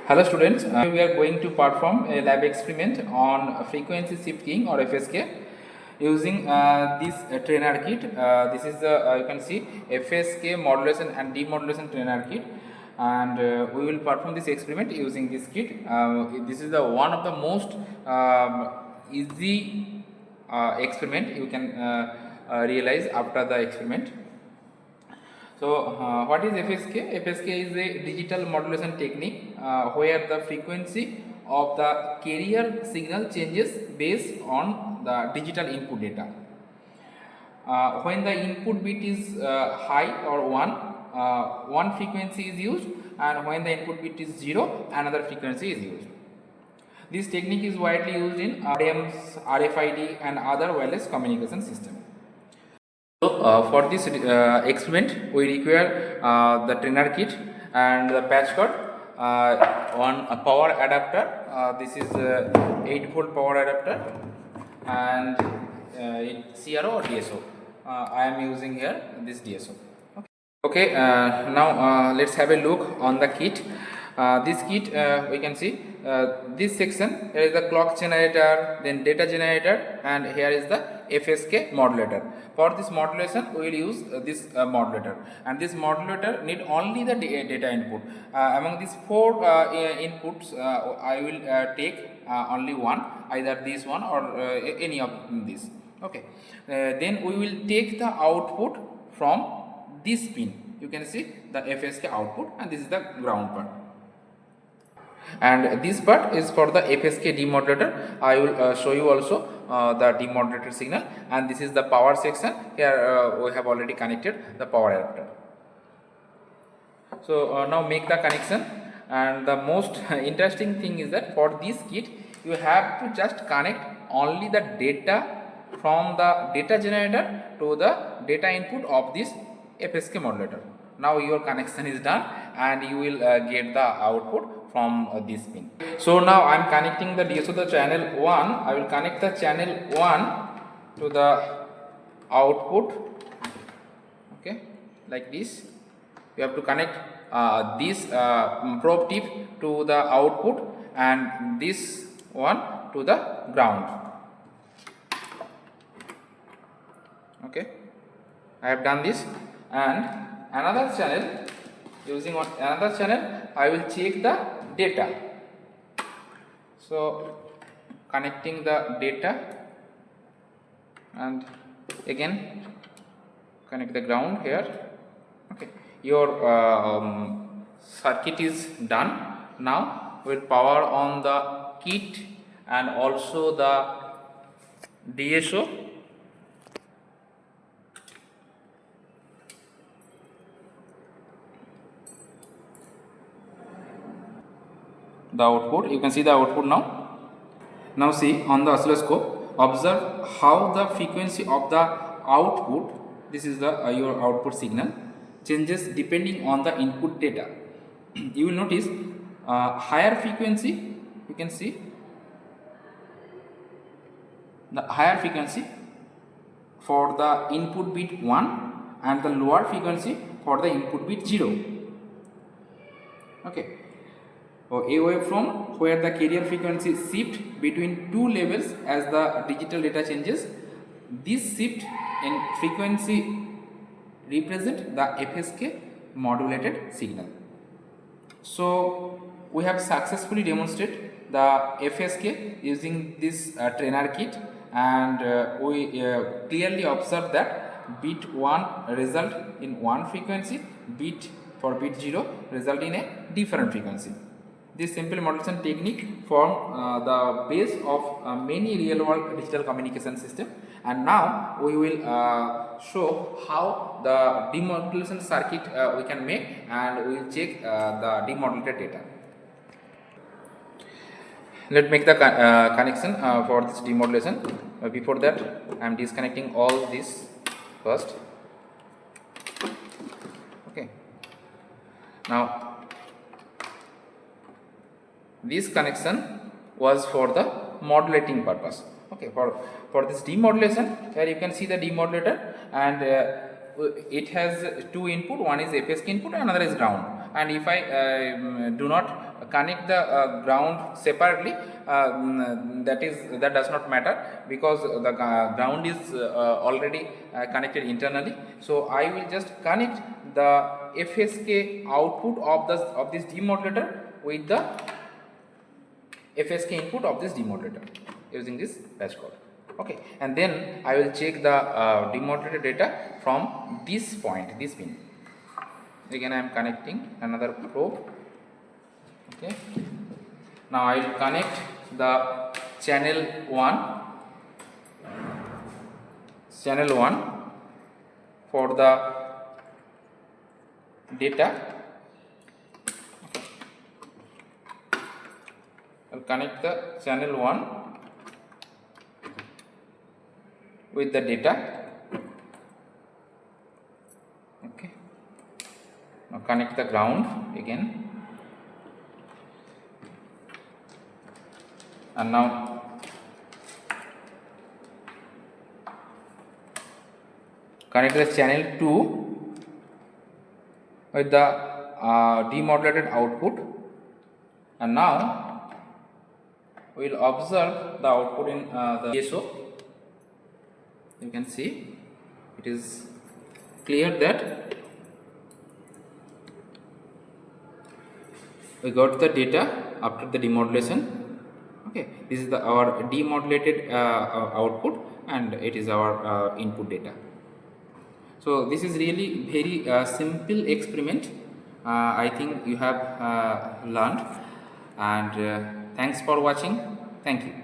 Hello students, we are going to perform a lab experiment on frequency shift keying or FSK using this trainer kit. This is the you can see FSK modulation and demodulation trainer kit, and we will perform this experiment using this kit. This is the one of the most easy experiment you can realize after the experiment. So, what is FSK? FSK is a digital modulation technique where the frequency of the carrier signal changes based on the digital input data. When the input bit is high or 1, one frequency is used, and when the input bit is 0, another frequency is used. This technique is widely used in Modems, RFID and other wireless communication systems. So, for this experiment, we require the trainer kit and the patch cord, one power adapter. This is 8-volt power adapter, and CRO or DSO. I am using here this DSO. Okay, now let's have a look on the kit. This kit we can see this section. Here is the clock generator, then data generator, and here is the FSK modulator. For this modulation, we will use this modulator, and this modulator need only the data input. Among these 4 inputs, I will take only one, either this one or any of these. Okay, then we will take the output from this pin. You can see the FSK output, and this is the ground part. And this part is for the FSK demodulator. I will show you also the demodulator signal, and this is the power section. Here we have already connected the power adapter. So now make the connection, and the most interesting thing is that for this kit you have to just connect only the data from the data generator to the data input of this FSK modulator. Now your connection is done, and you will get the output from this pin. So now I am connecting the DSO to the channel 1. I will connect the channel 1 to the output. Okay, like this. You have to connect this probe tip to the output, and this one to the ground. Okay, I have done this, and another channel, using another channel, I will check the data. So connecting the data, and again connect the ground here. Okay, your circuit is done. Now we will power on the kit and also the DSO. The output, you can see the output now. Now see on the oscilloscope, observe how the frequency of the output, this is the your output signal, changes depending on the input data. You will notice higher frequency, you can see the higher frequency for the input bit 1 and the lower frequency for the input bit 0. Okay. A waveform where the carrier frequency shift between 2 levels as the digital data changes. This shift in frequency represent the FSK modulated signal. So we have successfully demonstrated the FSK using this trainer kit, and we clearly observe that bit 1 result in one frequency, bit 0 result in a different frequency. This simple modulation technique form the base of many real world digital communication system, and now we will show how the demodulation circuit we can make, and we will check the demodulated data. Let's make the connection for this demodulation. Before that, I am disconnecting all this first. Okay, now this connection was for the modulating purpose. Okay, for this demodulation, here you can see the demodulator, and it has 2 input, one is FSK input, another is ground. and if I do not connect the ground separately, that does not matter, because the ground is already connected internally. So I will just connect the FSK output of this demodulator with the FSK input of this demodulator using this patch code. Okay, and then I will check the demodulated data from this point, this pin. Again I am connecting another probe. Okay, now I will connect the channel 1 for the data. I will connect the channel 1 with the data. Okay, now connect the ground again, and now connect the channel 2 with the demodulated output, and now we will observe the output in the ESO. You can see it is clear that we got the data after the demodulation. Okay, this is our demodulated output, and it is our input data. So this is really very simple experiment. I think you have learned, and thanks for watching. Thank you.